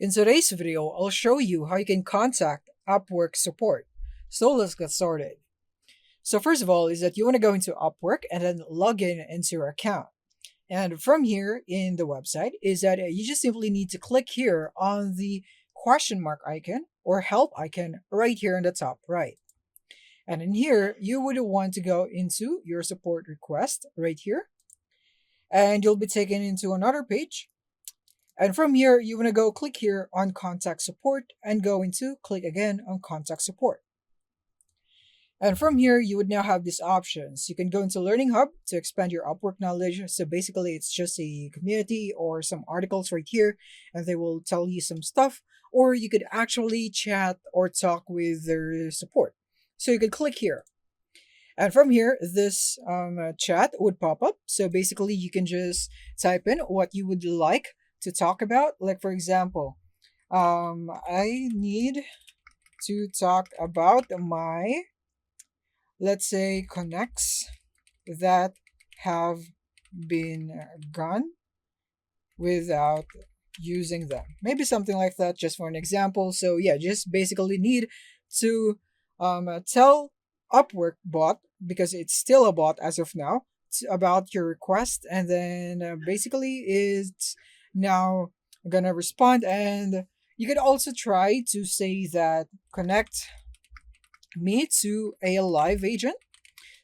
In today's video, I'll show you how you can contact Upwork support. So let's get started. So first of all is that you want to go into Upwork and then log in into your account. And from here in the website is that you just simply need to click here on the question mark icon or help icon right here in the top right. And in here, you would want to go into your support request right here. And you'll be taken into another page. And from here, you want to go click here on contact support and go into click again on contact support. And from here, you would now have these options. You can go into Learning Hub to expand your Upwork knowledge. So basically, it's just a community or some articles right here, and they will tell you some stuff. Or you could actually chat or talk with their support. So you could click here. And from here, this chat would pop up. So basically, you can just type in what you would like to talk about. Like, for example, I need to talk about my, let's say, connects that have been gone without using them. Maybe something like that, just for an example. So yeah, just basically need to tell Upwork bot, because it's still a bot as of now, about your request, and then basically it's now gonna respond. And you could also try to say that connect me to a live agent,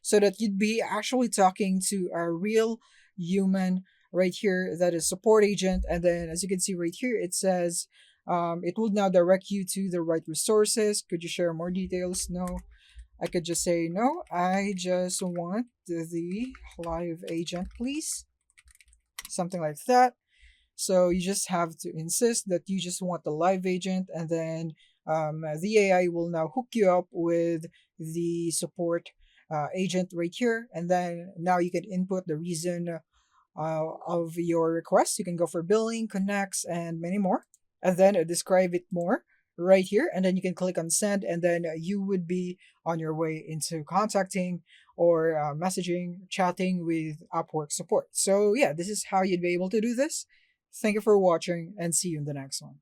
so that you'd be actually talking to a real human right here that is support agent. And then as you can see right here, it says it will now direct you to the right resources. Could you share more details? No. I could just say no, I just want the live agent, please. Something like that. So you just have to insist that you just want the live agent, and then the AI will now hook you up with the support agent right here. And then now you can input the reason of your request. You can go for billing, connects, and many more. And then describe it more right here. And then you can click on send, and then you would be on your way into contacting or messaging, chatting with Upwork support. So yeah, this is how you'd be able to do this. Thank you for watching, and see you in the next one.